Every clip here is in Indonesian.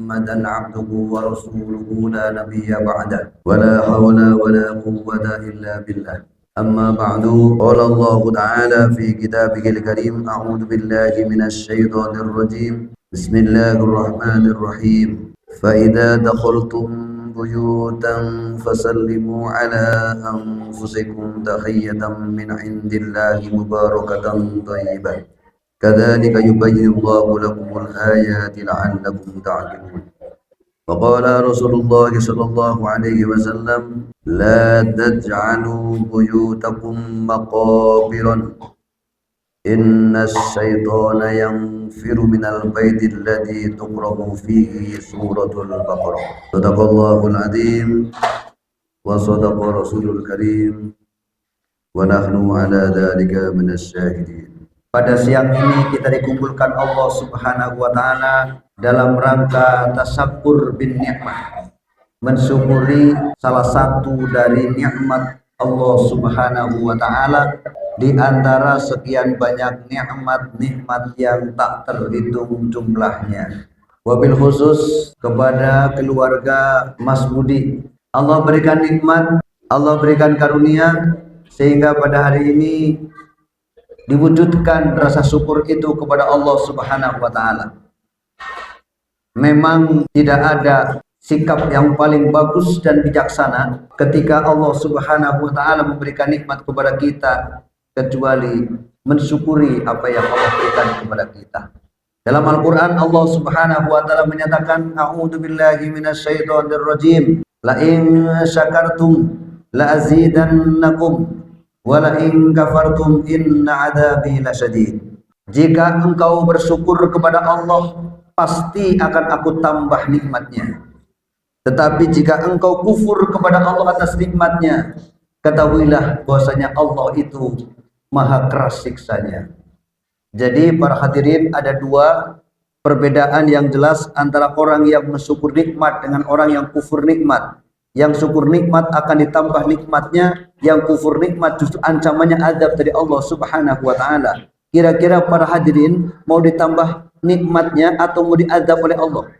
محمدا عبده ورسوله لا نبي بعده ولا حول ولا قوة إلا بالله. أما بعد، قال الله تعالى في كتابه الكريم: أعوذ بالله من الشيطان الرجيم، بسم الله الرحمن الرحيم. فإذا دخلتم بيوتا فسلموا على أنفسكم تحية من عند الله مباركة طيبة كذلك يبين الله لكم الآيات لعلكم تعقلون. وقال رسول الله صلى الله عليه وسلم: لا تجعلوا بيوتكم مقابر إن الشيطان ينفر من البيت الذي تقرأ فيه سورة البقرة. صدق الله العظيم وصدق رسول الكريم ونحن على ذلك من الشاهدين. Pada siang ini kita dikumpulkan Allah Subhanahu wa taala dalam rangka tasyakur bin nikmah, mensyukuri salah satu dari nikmat Allah Subhanahu wa taala di antara sekian banyak nikmat-nikmat yang tak terhitung jumlahnya. Wabil khusus kepada keluarga Mas Budi, Allah berikan nikmat, Allah berikan karunia sehingga pada hari ini diwujudkan rasa syukur itu kepada Allah Subhanahu wa taala. Memang tidak ada sikap yang paling bagus dan bijaksana ketika Allah Subhanahu wa taala memberikan nikmat kepada kita kecuali mensyukuri apa yang Allah berikan kepada kita. Dalam Al-Qur'an Allah Subhanahu wa taala menyatakan, a'udzu billahi minasyaitonir rajim, la in syakartum la azidannakum wala in kafartum inna adzabi lasyadid. Jika engkau bersyukur kepada Allah, pasti akan aku tambah nikmatnya. Tetapi jika engkau kufur kepada Allah atas nikmatnya, ketahuilah bahwasanya Allah itu maha keras siksanya. Jadi para hadirin, ada dua perbedaan yang jelas antara orang yang bersyukur nikmat dengan orang yang kufur nikmat. Yang syukur nikmat akan ditambah nikmatnya, yang kufur nikmat justru ancamannya azab dari Allah Subhanahu wa taala. Kira-kira para hadirin mau ditambah nikmatnya atau mau diazab oleh Allah?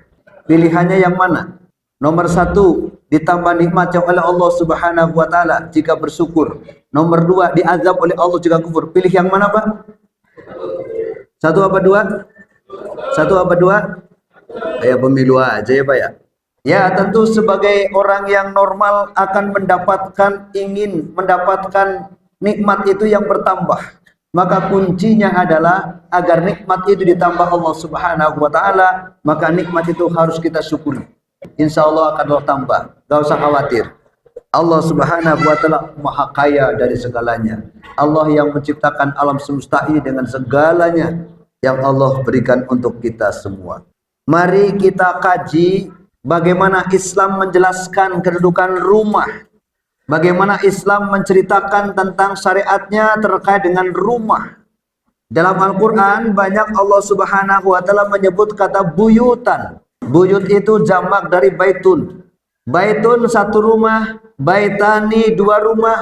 Pilihannya yang mana? Nomor satu, ditambah nikmatnya oleh Allah Subhanahu wa taala jika bersyukur. Nomor dua, diazab oleh Allah jika kufur. Pilih yang mana, Pak? Satu apa dua? Satu apa dua? Kayak pemilu aja ya, Pak ya. Ya, tentu sebagai orang yang normal akan ingin mendapatkan nikmat itu yang bertambah. Maka kuncinya adalah agar nikmat itu ditambah Allah Subhanahu wa taala, maka nikmat itu harus kita syukuri. Insya Allah akan bertambah. Gak usah khawatir. Allah Subhanahu wa taala maha kaya dari segalanya. Allah yang menciptakan alam semesta ini dengan segalanya yang Allah berikan untuk kita semua. Mari kita kaji bagaimana Islam menjelaskan kedudukan rumah. Bagaimana Islam menceritakan tentang syariatnya terkait dengan rumah. Dalam Al-Quran banyak Allah Subhanahu wa ta'ala menyebut kata buyutan. Buyut itu jamak dari baitun. Baitun satu rumah, baitani dua rumah,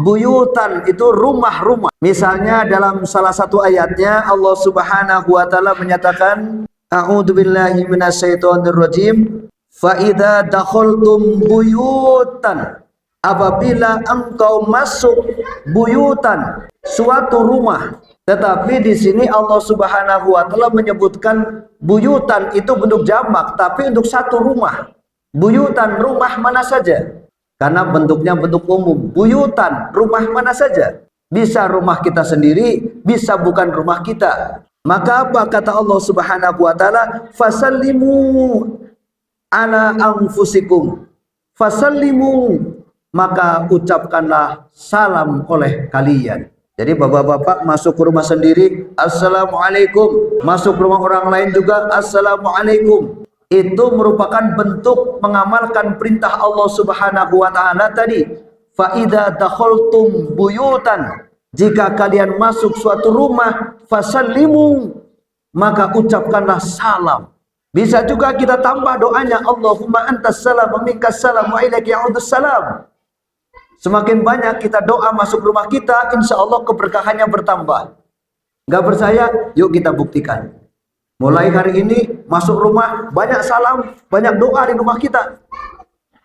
buyutan itu rumah-rumah. Misalnya dalam salah satu ayatnya Allah Subhanahu wa ta'ala menyatakan, a'udzu billahi minasyaitonir rajim, fa idza dakhaltum buyutan, apabila engkau masuk buyutan, suatu rumah. Tetapi di sini Allah Subhanahu wa taala menyebutkan buyutan itu bentuk jamak, tapi untuk satu rumah. Buyutan, rumah mana saja? Karena bentuknya bentuk umum. Buyutan, rumah mana saja? Bisa rumah kita sendiri, bisa bukan rumah kita. Maka apa kata Allah Subhanahu wa taala? Fasallimu ala anfusikum. Fasallimu, maka ucapkanlah salam oleh kalian. Jadi bapak-bapak masuk ke rumah sendiri, assalamualaikum. Masuk ke rumah orang lain juga, assalamualaikum. Itu merupakan bentuk mengamalkan perintah Allah Subhanahu wa taala tadi. Fa idza dakhaltum buyutan, jika kalian masuk suatu rumah, fasallimu, maka ucapkanlah salam. Bisa juga kita tambah doanya, Allahumma antas salam wa minkas salam wa ilaika ya'udus salam. Semakin banyak kita doa masuk rumah kita, insya Allah keberkahannya bertambah. Gak percaya? Yuk kita buktikan. Mulai hari ini masuk rumah banyak salam, banyak doa di rumah kita.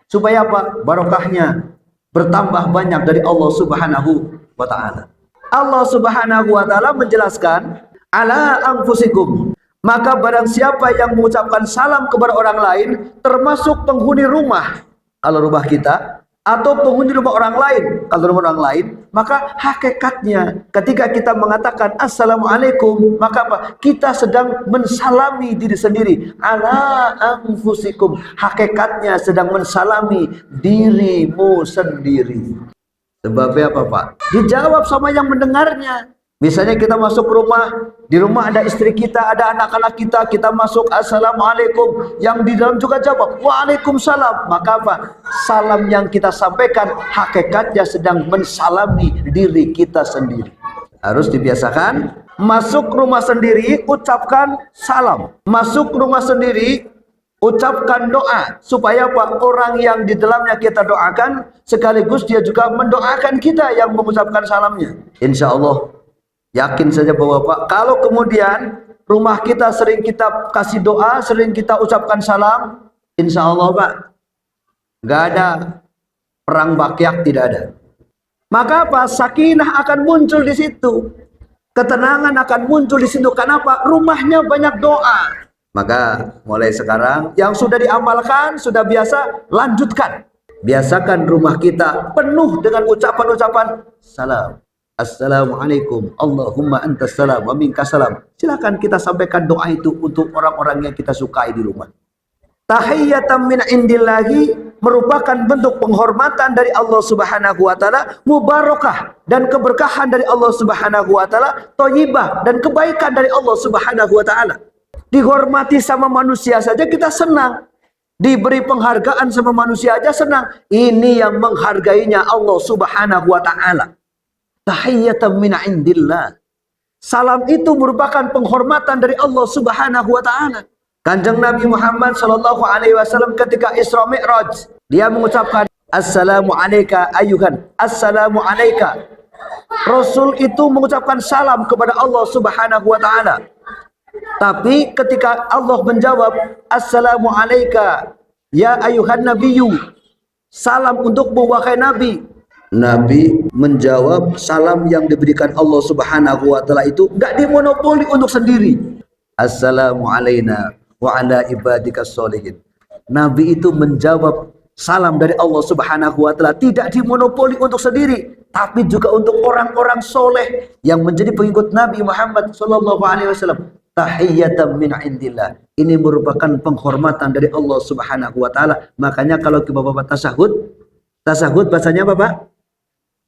Supaya apa? Barokahnya bertambah banyak dari Allah Subhanahu wa taala. Allah Subhanahu wa taala menjelaskan, ala anfusikum. Maka barang siapa yang mengucapkan salam kepada orang lain, termasuk penghuni rumah, kalau rumah kita, atau penghuni rumah orang lain, kalau rumah orang lain, maka hakikatnya ketika kita mengatakan assalamualaikum, maka apa? Kita sedang mensalami diri sendiri. Ala anfusikum, hakikatnya sedang mensalami dirimu sendiri. Sebabnya apa, Pak? Dijawab sama yang mendengarnya. Misalnya kita masuk rumah, di rumah ada istri kita, ada anak-anak kita, kita masuk assalamualaikum, yang di dalam juga jawab waalaikumsalam. Maka apa? Salam yang kita sampaikan hakikatnya sedang mensalami diri kita sendiri. Harus dibiasakan, masuk rumah sendiri ucapkan salam, masuk rumah sendiri ucapkan doa, supaya apa? Orang yang di dalamnya kita doakan sekaligus dia juga mendoakan kita yang mengucapkan salamnya. Insya Allah, yakin saja bahwa Pak, kalau kemudian rumah kita sering kita kasih doa, sering kita ucapkan salam, insya Allah Pak, nggak ada perang bakyak, tidak ada. Maka apa? Sakinah akan muncul di situ, ketenangan akan muncul di situ. Kenapa? Rumahnya banyak doa. Maka mulai sekarang yang sudah diamalkan, sudah biasa, lanjutkan. Biasakan rumah kita penuh dengan ucapan-ucapan salam. Assalamualaikum, Allahumma antas salam wa minkas salam. Silakan kita sampaikan doa itu untuk orang-orang yang kita sukai di rumah. Tahiyyatan min indillahi merupakan bentuk penghormatan dari Allah Subhanahu wa taala, mubarakah dan keberkahan dari Allah Subhanahu wa taala, thayyibah dan kebaikan dari Allah Subhanahu wa taala. Dihormati sama manusia saja kita senang. Diberi penghargaan sama manusia aja senang. Ini yang menghargainya Allah Subhanahu wa taala. Tahiyyatan min indillah. Salam itu merupakan penghormatan dari Allah Subhanahu wa taala. Kanjeng Nabi Muhammad sallallahu alaihi wasallam ketika Isra Mi'raj, dia mengucapkan assalamu alayka ayyuhan, assalamu alayka. Rasul itu mengucapkan salam kepada Allah Subhanahu wa taala. Tapi ketika Allah menjawab assalamu alayka ya ayyuhan nabiyyu, salam untukmu wahai nabi. Nabi menjawab salam yang diberikan Allah Subhanahu wa taala itu enggak dimonopoli untuk sendiri. Assalamu alayna wa ala ibadikas sholihin. Nabi itu menjawab salam dari Allah Subhanahu wa taala tidak dimonopoli untuk sendiri, tapi juga untuk orang-orang soleh yang menjadi pengikut Nabi Muhammad sallallahu alaihi wasallam. Tahiyyatan min indillah. Ini merupakan penghormatan dari Allah Subhanahu wa taala. Makanya kalau Bapak tasahud bahasanya apa, Pak?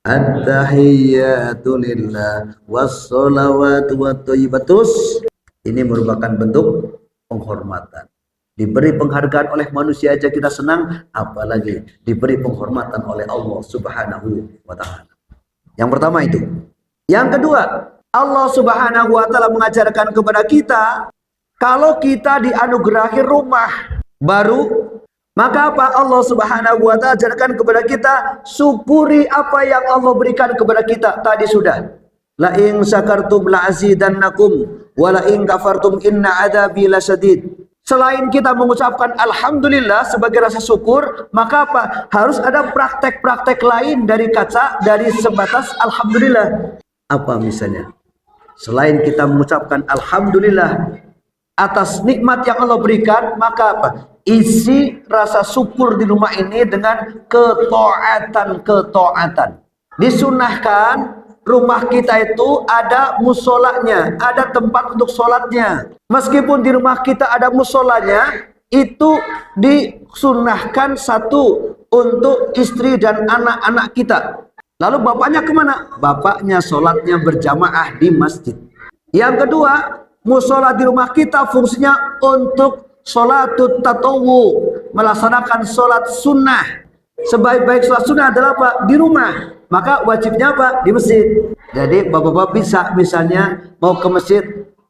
At-tahiyyatu lillah was-shalawatu wat-thayyibatus. Ini merupakan bentuk penghormatan. Diberi penghargaan oleh manusia aja kita senang, apalagi diberi penghormatan oleh Allah Subhanahu wa taala. Yang pertama itu. Yang kedua, Allah Subhanahu wa taala mengajarkan kepada kita, kalau kita dianugerahi rumah baru, maka apa? Allah Subhanahu wa taala ajarkan kepada kita, syukuri apa yang Allah berikan kepada kita. Tadi sudah. La in syakartum la azidannakum wa la in kafartum inna adzabi lasyadid. Selain kita mengucapkan alhamdulillah sebagai rasa syukur, maka apa? Harus ada praktek-praktek lain dari sebatas alhamdulillah. Apa misalnya? Selain kita mengucapkan alhamdulillah atas nikmat yang Allah berikan, maka apa? Isi rasa syukur di rumah ini dengan ketaatan. Disunahkan rumah kita itu ada musolanya, ada tempat untuk sholatnya. Meskipun di rumah kita ada musolanya, itu disunahkan satu untuk istri dan anak-anak kita. Lalu bapaknya kemana? Bapaknya sholatnya berjamaah di masjid. Yang kedua, musola di rumah kita fungsinya untuk sholatut tatawu, melaksanakan sholat sunnah. Sebaik-baik sholat sunnah adalah apa? Di rumah. Maka wajibnya apa? Di masjid. Jadi bapak-bapak bisa misalnya mau ke masjid,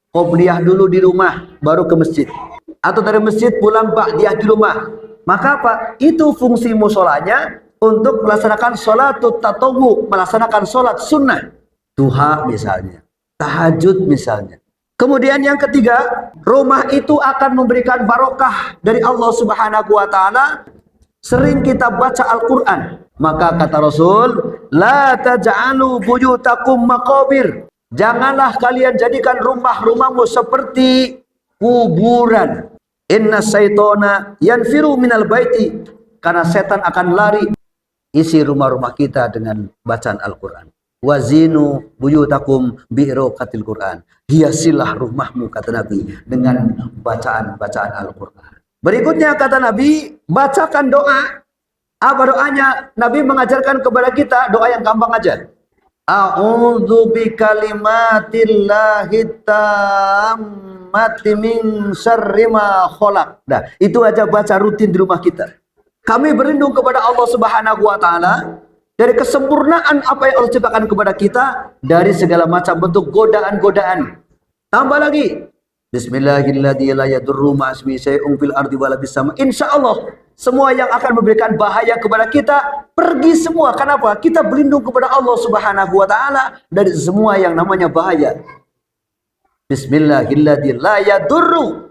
qobliyah dulu di rumah, baru ke masjid. Atau dari masjid pulang ba'diyah di rumah. Maka apa? Itu fungsi musolanya untuk melaksanakan sholatut tatawu, melaksanakan sholat sunnah. Duha misalnya, tahajud misalnya. Kemudian yang ketiga, rumah itu akan memberikan barokah dari Allah Subhanahu wa taala. Sering kita baca Al-Qur'an. Maka kata Rasul, la taj'alu buyutakum maqabir. Janganlah kalian jadikan rumah-rumahmu seperti kuburan. Inna syaitana yanfiru minal baiti. Karena setan akan lari. Isi rumah-rumah kita dengan bacaan Al-Qur'an. Wazinu buyutakum bi'rokatil Qur'an. Hiasilah rumahmu, kata Nabi, dengan bacaan-bacaan Al-Qur'an. Berikutnya kata Nabi, bacakan doa. Apa doanya? Nabi mengajarkan kepada kita doa yang gampang aja. A'udzu bikalimatillahi tammati min syarri ma khalaq. Nah, itu aja baca rutin di rumah kita. Kami berlindung kepada Allah Subhanahu wa taala dari kesempurnaan apa yang Allah ciptakan kepada kita, dari segala macam bentuk godaan-godaan. Tambah lagi, bismillahirrahmanirrahim, la yadurru ma'asmi syai'un fil ardi wala bis sama. Insyaallah semua yang akan memberikan bahaya kepada kita pergi semua. Kenapa? Kita berlindung kepada Allah Subhanahu wa taala dari semua yang namanya bahaya. Bismillahirrahmanirrahim, la yadurru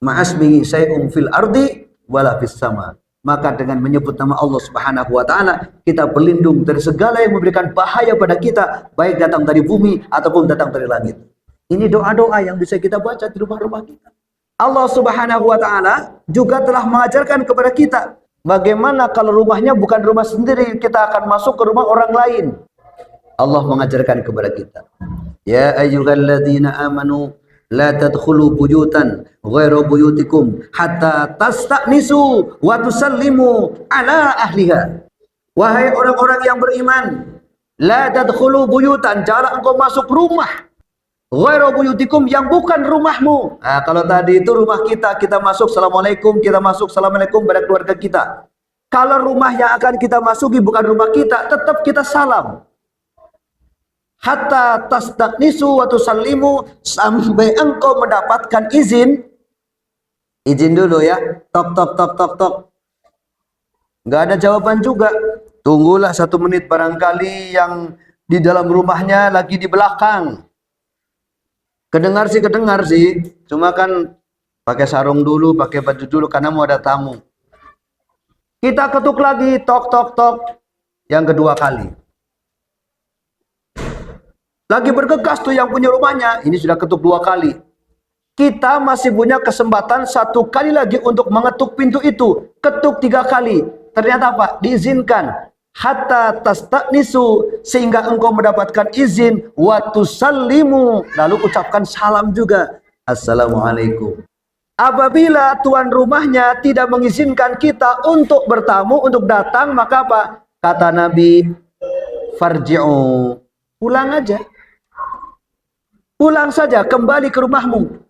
ma'asmi syai'un fil ardi wala bis sama. Maka dengan menyebut nama Allah Subhanahu wa taala, kita berlindung dari segala yang memberikan bahaya pada kita, baik datang dari bumi ataupun datang dari langit. Ini doa-doa yang bisa kita baca di rumah-rumah kita. Allah Subhanahu wa taala juga telah mengajarkan kepada kita bagaimana kalau rumahnya bukan rumah sendiri, kita akan masuk ke rumah orang lain. Allah mengajarkan kepada kita, ya ayyuhalladzina amanu la tadkhulu buyutan ghairu buyutikum hatta tasta'nisu wa tusallimu ala ahliha. Wahai orang-orang yang beriman, la tadkhulu buyutan, jangan engkau masuk rumah ghairu buyutikum, yang bukan rumahmu. Nah, kalau tadi itu rumah kita, kita masuk assalamualaikum, kita masuk assalamualaikum pada keluarga kita. Kalau rumah yang akan kita masuki bukan rumah kita, tetap kita salam. Hatta tastaqnisu wa tusallimu, sampai engkau mendapatkan izin. Izin dulu ya. Tok tok tok tok tok. Enggak ada jawaban juga. Tunggulah 1 menit, barangkali yang di dalam rumahnya lagi di belakang. Kedengar sih. Cuma kan pakai sarung dulu, pakai baju dulu karena mau ada tamu. Kita ketuk lagi, tok tok tok. Yang kedua kali. Lagi bergegas tuh yang punya rumahnya, ini sudah ketuk 2 kali. Kita masih punya kesempatan 1 kali lagi untuk mengetuk pintu itu. Ketuk 3 kali. Ternyata apa? Diizinkan. Hatta tastaqnisu, sehingga engkau mendapatkan izin. Wa tusallimu, lalu ucapkan salam juga. Assalamualaikum. Apabila tuan rumahnya tidak mengizinkan kita untuk bertamu, untuk datang, maka apa? Kata Nabi, farji'u, pulang aja. Pulang saja, kembali ke rumahmu.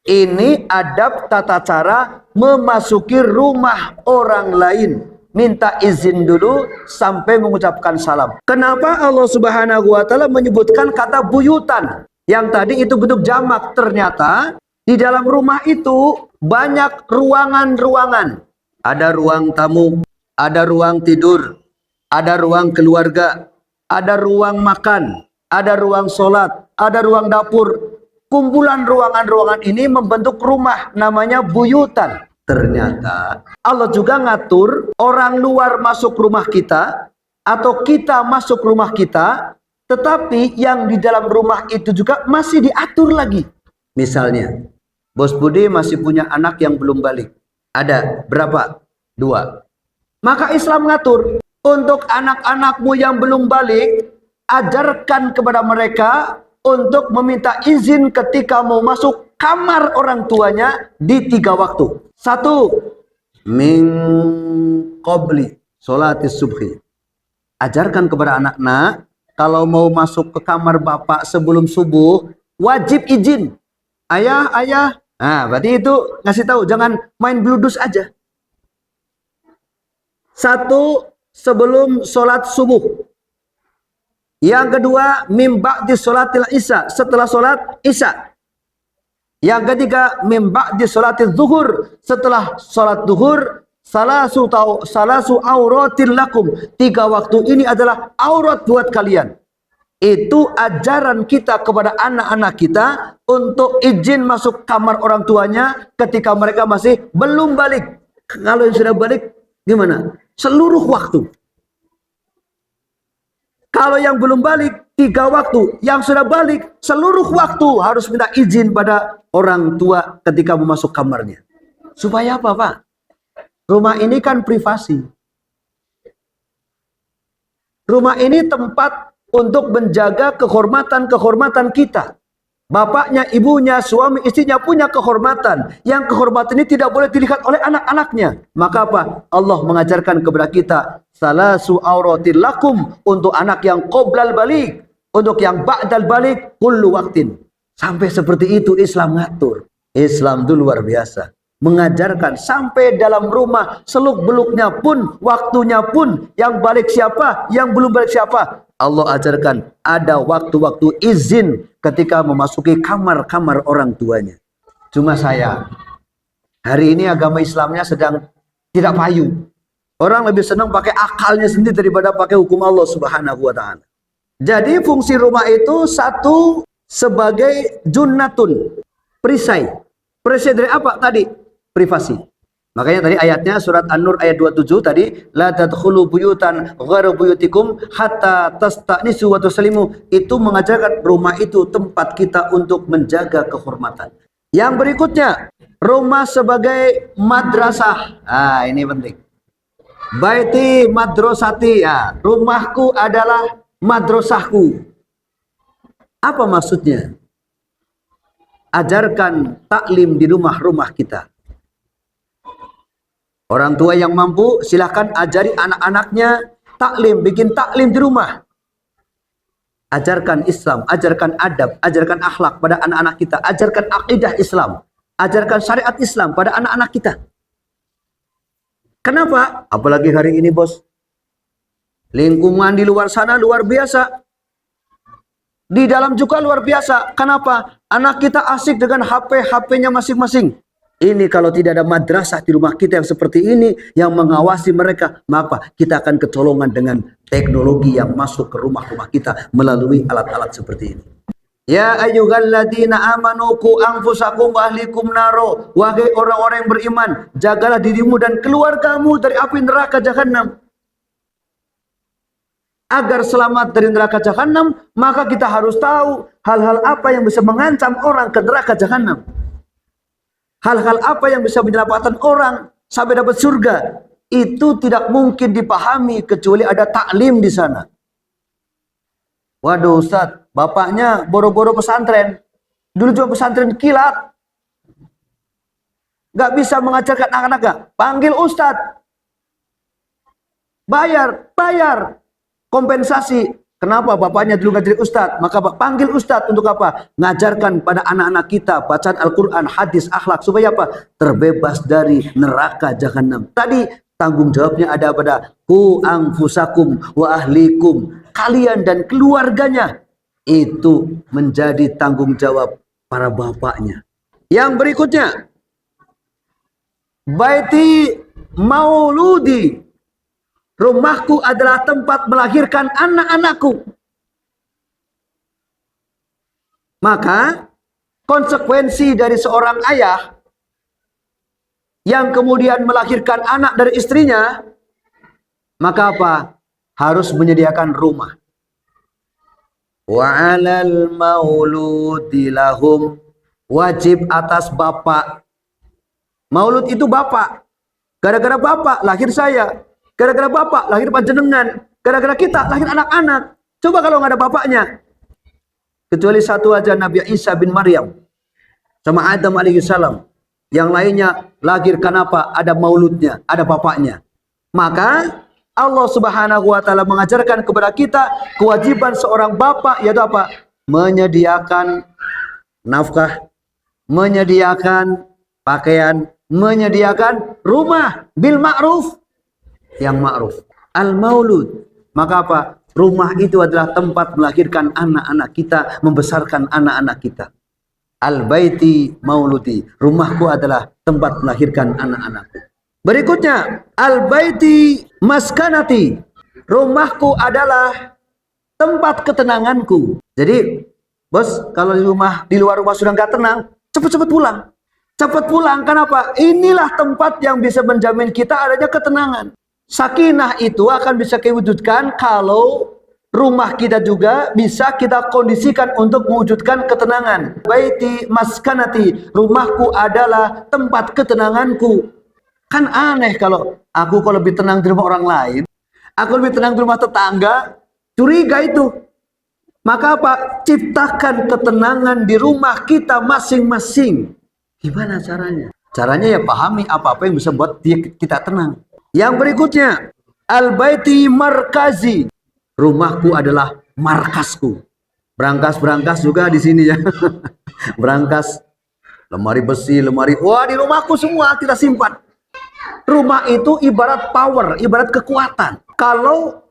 Ini adab tata cara memasuki rumah orang lain. Minta izin dulu sampai mengucapkan salam. Kenapa Allah Subhanahu wa taala menyebutkan kata buyutan? Yang tadi itu bentuk jamak. Ternyata di dalam rumah itu banyak ruangan-ruangan. Ada ruang tamu, ada ruang tidur, ada ruang keluarga, ada ruang makan, ada ruang sholat, ada ruang dapur. Kumpulan ruangan-ruangan ini membentuk rumah, namanya buyutan. Ternyata Allah juga ngatur orang luar masuk rumah kita atau kita masuk rumah kita, tetapi yang di dalam rumah itu juga masih diatur lagi. Misalnya, Bos Budi masih punya anak yang belum balik. Ada berapa? 2. Maka Islam ngatur, untuk anak-anakmu yang belum balik, ajarkan kepada mereka untuk meminta izin ketika mau masuk kamar orang tuanya di 3 waktu. 1. Min qabli sholatis subhi. Ajarkan kepada anak-anak, kalau mau masuk ke kamar bapak sebelum subuh, wajib izin. Ayah, ayah. Nah, berarti itu ngasih tahu, jangan main bludus aja. 1. Sebelum sholat subuh. Yang kedua, mim ba'di sholatil isya, setelah sholat isya. Yang ketiga, mim ba'di sholatil zuhur, setelah sholat zuhur. Salasu auratil lakum, 3 waktu ini adalah aurat buat kalian. Itu ajaran kita kepada anak-anak kita untuk izin masuk kamar orang tuanya ketika mereka masih belum balik. Kalau yang sudah balik gimana? Seluruh waktu. Kalau yang belum balik 3 waktu, yang sudah balik seluruh waktu harus minta izin pada orang tua ketika masuk kamarnya. Supaya apa, Pak? Rumah ini kan privasi. Rumah ini tempat untuk menjaga kehormatan-kehormatan kita. Bapaknya, ibunya, suami, istrinya punya kehormatan. Yang kehormatan ini tidak boleh dilihat oleh anak-anaknya. Maka apa? Allah mengajarkan kepada kita, salasu auratil lakum, untuk anak yang qoblal balik, untuk yang ba'dal balik, kullu waktin. Sampai seperti itu Islam ngatur. Islam itu luar biasa. Mengajarkan sampai dalam rumah, seluk-beluknya pun, waktunya pun, yang balik siapa, yang belum balik siapa. Allah ajarkan ada waktu-waktu izin ketika memasuki kamar-kamar orang tuanya. Cuma saya, hari ini agama Islamnya sedang tidak payu. Orang lebih senang pakai akalnya sendiri daripada pakai hukum Allah Subhanahu wa ta'ala. Jadi fungsi rumah itu satu, sebagai junnatun, perisai. Perisai dari apa tadi? Privasi. Makanya tadi ayatnya surat An-Nur ayat 27 tadi, la tadkhulu buyutan ghairu buyutikum hatta tasta'nisu wa tusallimu, itu mengajarkan rumah itu tempat kita untuk menjaga kehormatan. Yang berikutnya, rumah sebagai madrasah. Ah, ini penting. Baiti madrasati, ya, rumahku adalah madrasahku. Apa maksudnya? Ajarkan taklim di rumah-rumah kita. Orang tua yang mampu silahkan ajari anak-anaknya taklim, bikin taklim di rumah. Ajarkan Islam, ajarkan adab, ajarkan akhlak pada anak-anak kita, ajarkan akidah Islam, ajarkan syariat Islam pada anak-anak kita. Kenapa? Apalagi hari ini, bos. Lingkungan di luar sana luar biasa. Di dalam juga luar biasa. Kenapa? Anak kita asik dengan HP-nya masing-masing. Ini kalau tidak ada madrasah di rumah kita yang seperti ini, yang mengawasi mereka, maka kita akan kecolongan dengan teknologi yang masuk ke rumah-rumah kita melalui alat-alat seperti ini. Ya ayyuhalladzina amanu qu anfusakum wa ahlikum naro. Wahai orang-orang yang beriman, jagalah dirimu dan keluargamu dari api neraka jahanam. Agar selamat dari neraka jahanam, maka kita harus tahu hal-hal apa yang bisa mengancam orang ke neraka jahanam. Hal-hal apa yang bisa menyelamatkan orang sampai dapat surga, itu tidak mungkin dipahami kecuali ada taklim di sana. Waduh Ustadz, bapaknya boro-boro pesantren, dulu juga pesantren kilat, gak bisa mengajarkan anak-anak, panggil Ustadz, bayar kompensasi. Kenapa bapaknya dulu ngajarin Ustadz? Maka panggil Ustadz untuk apa? Ngajarkan pada anak-anak kita bacaan Al-Quran, hadis, akhlak, supaya apa? Terbebas dari neraka jahanam. Tadi tanggung jawabnya ada pada ku anfusakum wa ahlikum. Kalian dan keluarganya. Itu menjadi tanggung jawab para bapaknya. Yang berikutnya, baiti mauludi. Rumahku adalah tempat melahirkan anak-anakku. Maka konsekuensi dari seorang ayah yang kemudian melahirkan anak dari istrinya, maka apa? Harus menyediakan rumah. Wa 'alal mauludi lahum, wajib atas bapak. Maulud itu bapak. Gara-gara bapak lahir saya. Gara-gara bapak lahir panjenengan. Gara-gara kita lahir anak-anak. Coba kalau nggak ada bapaknya. Kecuali satu aja, Nabi Isa bin Maryam sama Adam alaihissalam. Yang lainnya lahir kenapa? Ada mauludnya, ada bapaknya. Maka Allah Subhanahu wa ta'ala mengajarkan kepada kita kewajiban seorang bapak, yaitu apa? Menyediakan nafkah, menyediakan pakaian, menyediakan rumah bil ma'ruf, yang ma'ruf. Al-maulud, maka apa? Rumah itu adalah tempat melahirkan anak-anak kita, membesarkan anak-anak kita. Al-baiti mauludi, rumahku adalah tempat melahirkan anak-anakku. Berikutnya, al-baiti maskanati, rumahku adalah tempat ketenanganku. Jadi, bos, kalau di luar rumah sudah nggak tenang, cepat-cepat pulang. Cepat pulang, kenapa? Inilah tempat yang bisa menjamin kita adanya ketenangan. Sakinah itu akan bisa diwujudkan kalau rumah kita juga bisa kita kondisikan untuk mewujudkan ketenangan. Baiti maskanati, rumahku adalah tempat ketenanganku. Kan aneh kalau aku lebih tenang di rumah orang lain, aku lebih tenang di rumah tetangga, curiga itu. Maka apa? Ciptakan ketenangan di rumah kita masing-masing. Gimana caranya? Caranya ya pahami apa-apa yang bisa buat kita tenang. Yang berikutnya, al-baiti markazi. Rumahku adalah markasku. Berangkas juga di sini ya. Berangkas, lemari besi, lemari. Wah, di rumahku semua kita simpan. Rumah itu ibarat power, ibarat kekuatan. Kalau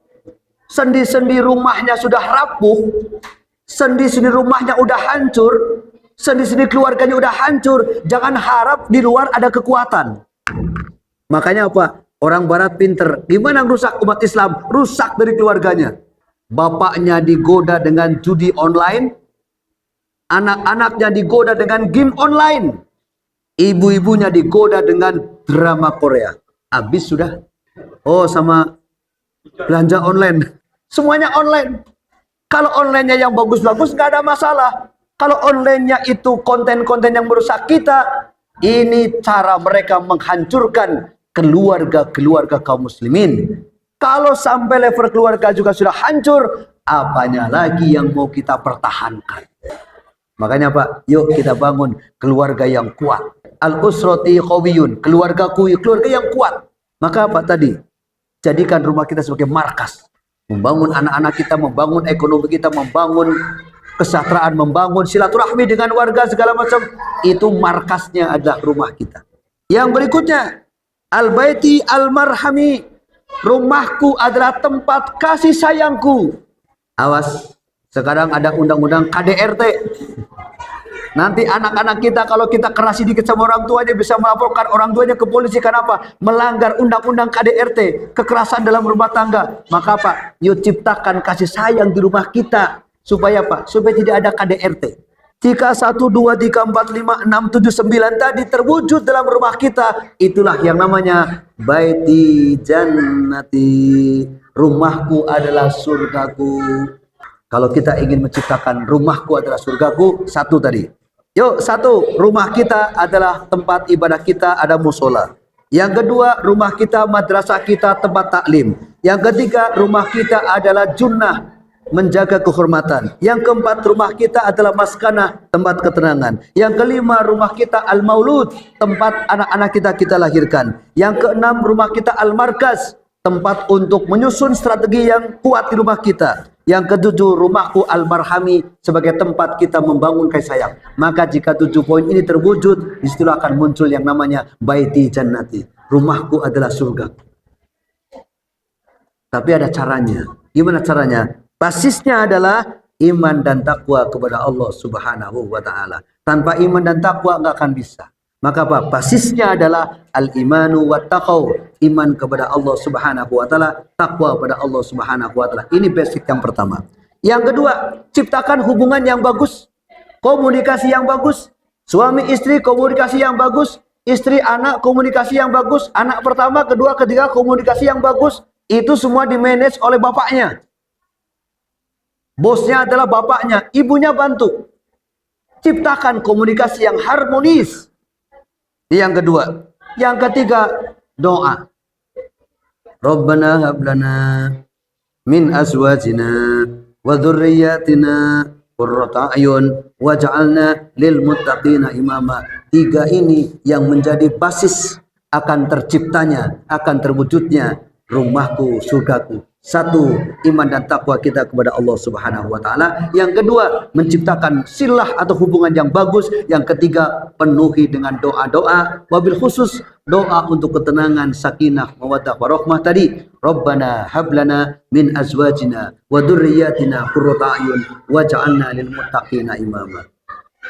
sendi-sendi rumahnya sudah rapuh, sendi-sendi rumahnya udah hancur, sendi-sendi keluarganya udah hancur, jangan harap di luar ada kekuatan. Makanya apa? Orang barat pinter. Gimana rusak umat Islam? Rusak dari keluarganya. Bapaknya digoda dengan judi online, anak-anaknya digoda dengan game online, ibu-ibunya digoda dengan drama Korea. Habis sudah. Oh, sama belanja online. Semuanya online. Kalau online-nya yang bagus-bagus nggak ada masalah. Kalau online-nya itu konten-konten yang merusak kita, ini cara mereka menghancurkan keluarga-keluarga kaum muslimin. Kalau sampai level keluarga juga sudah hancur, apanya lagi yang mau kita pertahankan? Makanya Pak, yuk kita bangun keluarga yang kuat. Al-usrati qawiyun, keluarga yang kuat. Maka apa tadi? Jadikan rumah kita sebagai markas. Membangun anak-anak kita, membangun ekonomi kita, membangun kesejahteraan, membangun silaturahmi dengan warga segala macam, itu markasnya adalah rumah kita. Yang berikutnya, al-baiti al-marhami, rumahku adalah tempat kasih sayangku. Awas, sekarang ada undang-undang KDRT. Nanti anak-anak kita kalau kita keras sedikit sama orang tuanya bisa melaporkan orang tuanya ke polisi. Kenapa? Melanggar undang-undang KDRT, kekerasan dalam rumah tangga. Maka apa? Yuk ciptakan kasih sayang di rumah kita. Supaya apa? Supaya tidak ada KDRT. Jika 1, 2, 3, 4, 5, 6, 7, 9 tadi terwujud dalam rumah kita, itulah yang namanya baiti jannati. Rumahku adalah surgaku. Kalau kita ingin menciptakan rumahku adalah surgaku, satu tadi. Yuk, satu, rumah kita adalah tempat ibadah kita, ada musola. Yang kedua, rumah kita, madrasah kita, tempat taklim. Yang ketiga, rumah kita adalah junnah, menjaga kehormatan. Yang keempat, rumah kita adalah maskanah, tempat ketenangan. Yang kelima, rumah kita al-maulud, tempat anak-anak kita lahirkan. Yang keenam, rumah kita al-markaz, tempat untuk menyusun strategi yang kuat di rumah kita. Yang ketujuh, rumahku al-marhami, sebagai tempat kita membangun kasih sayang. Maka jika 7 poin ini terwujud, disitulah akan muncul yang namanya baiti jannati. Rumahku adalah surga. Tapi ada caranya. Gimana caranya? Basisnya adalah iman dan takwa kepada Allah Subhanahu wa taala. Tanpa iman dan takwa enggak akan bisa. Maka apa? Basisnya adalah al-imanu wa taqwa, iman kepada Allah Subhanahu wa taala, takwa kepada Allah Subhanahu wa taala. Ini basic yang pertama. Yang kedua, ciptakan hubungan yang bagus, komunikasi yang bagus. Suami istri komunikasi yang bagus, istri anak komunikasi yang bagus, anak pertama, kedua, ketiga komunikasi yang bagus. Itu semua dimanage oleh bapaknya. Bosnya adalah bapaknya, ibunya bantu. Ciptakan komunikasi yang harmonis. Yang kedua. Yang ketiga, doa. Rabbana hablana min azwajina wa dzurriyyatina qurrata a'yun waj'alna lil muttaqina imama. 3 ini yang menjadi basis akan terciptanya, akan terwujudnya rumahku, surgaku. 1, iman dan takwa kita kepada Allah Subhanahu wa taala. Yang kedua, menciptakan silah atau hubungan yang bagus. Yang ketiga, penuhi dengan doa-doa, wabil khusus doa untuk ketenangan, sakinah, mawaddah warahmah tadi. Rabbana hablana min azwajina wa dzurriyyatina qurrata a'yun waj'alna lil muttaqina imama.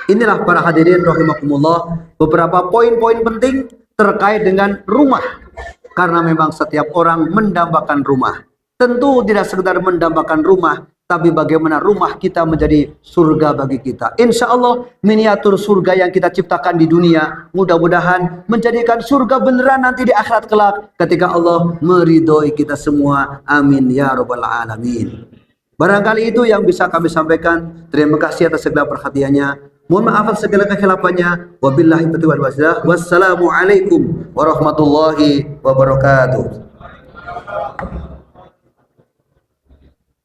Inilah para hadirin rahimakumullah beberapa poin-poin penting terkait dengan rumah. Karena memang setiap orang mendambakan rumah. Tentu tidak sekedar mendambakan rumah, tapi bagaimana rumah kita menjadi surga bagi kita. Insya Allah miniatur surga yang kita ciptakan di dunia mudah-mudahan menjadikan surga beneran nanti di akhirat kelak ketika Allah meridhoi kita semua. Amin ya rabbal alamin. Barangkali itu yang bisa kami sampaikan. Terima kasih atas segala perhatiannya. Mohon maaf atas segala kekhilafannya. Wabillahi taufiq wal hidayah. Wassalamualaikum warahmatullahi wabarakatuh.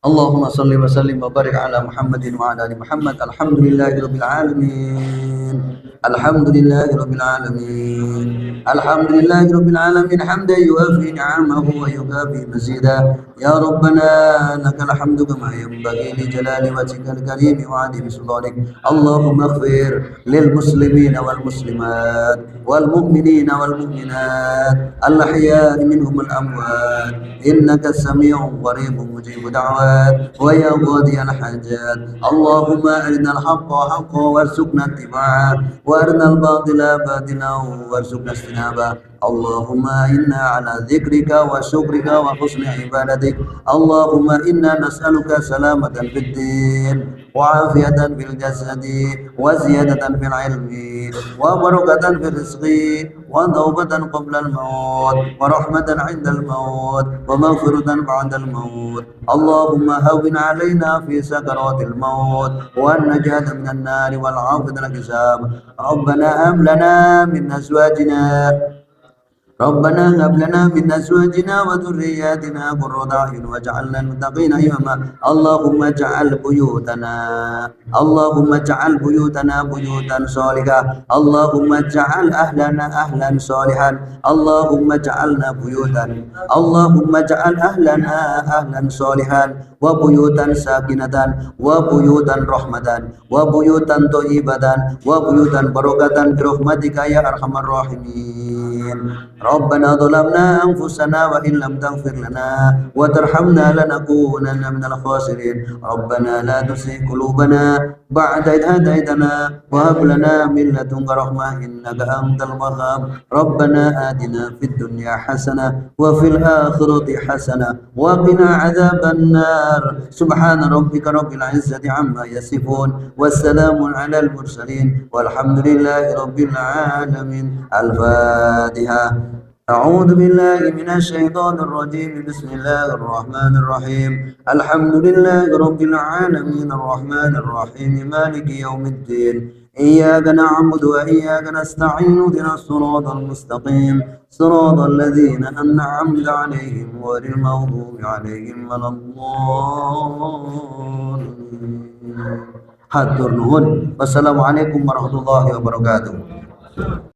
Allahumma salli wa sallim wa barik ala Muhammadin wa ala ali Muhammad. Alhamdulillahi rabbil alamin. Alhamdulillahi rabbil alamin. Alhamdulillahi rabbil alamin hamdan yuwafi ni'amahu wa yukafi mazida. Ya Rabbana lakal hamdu kama yanbaghi li jalali wajhikal karim wa 'azimi sultanik. Allahumma ighfir lil muslimina wal muslimat wal mu'minina wal mu'minat al ahya'i minhum al amwat innaka sami'un qaribun mujibud da'wat ويا قاضي الحاجات. اللهم أرنا الحق حقا وارزقنا اتباعه وأرنا الباطل باطلا وارزقنا اجتنابه. اللهم إنا على ذكرك وشكرك وحسن عبادتك. اللهم إنا نسألك سلامة في الدين وعافية في الجسد وزيادة في العلم وبركة في الرزق وتوبة قبل الموت ورحمة عند الموت ومغفرة بعد الموت. اللهم هون علينا في سكرات الموت والنجاة من النار والعافية من الحساب. ربنا هب لنا من أزواجنا وذرياتنا قرة أعين واجعلنا للمتقين إماما. اللهم اجعل بيوتنا بيوتا صالحة. اللهم اجعل أهلنا أهلا صالحا. اللهم اجعل أهلنا أهلا صالحا وبيوتا ساكنة وبيوتا رحمة وبيوتا طيبة وبيوتا بركة برحمتك يا أرحم الراحمين. ربنا ظلمنا أنفسنا وإن لم تغفر لنا وترحمنا لنكونن من الخاسرين. ربنا لا تزغ قلوبنا بعد إذ هديتنا وهب لنا من لدنك رحمة إنك أنت الوهاب. ربنا آتنا في الدنيا حسنة وفي الآخرة حسنة وقنا عذاب النار. سبحان ربك رب العزة عما يصفون والسلام على المرسلين والحمد لله رب العالمين. الفاتحة. أعوذ بالله من الشيطان الرجيم. بسم الله الرحمن الرحيم. الحمد لله رب العالمين الرحمن الرحيم مالك يوم الدين. إياك نعبد وإياك نستعين اهدنا الصراط المستقيم صراط الذين أنعمت عليهم غير المغضوب عليهم ولا الضالين. Hatur nuhun. Wassalamualaikum warahmatullahi wabarakatuh.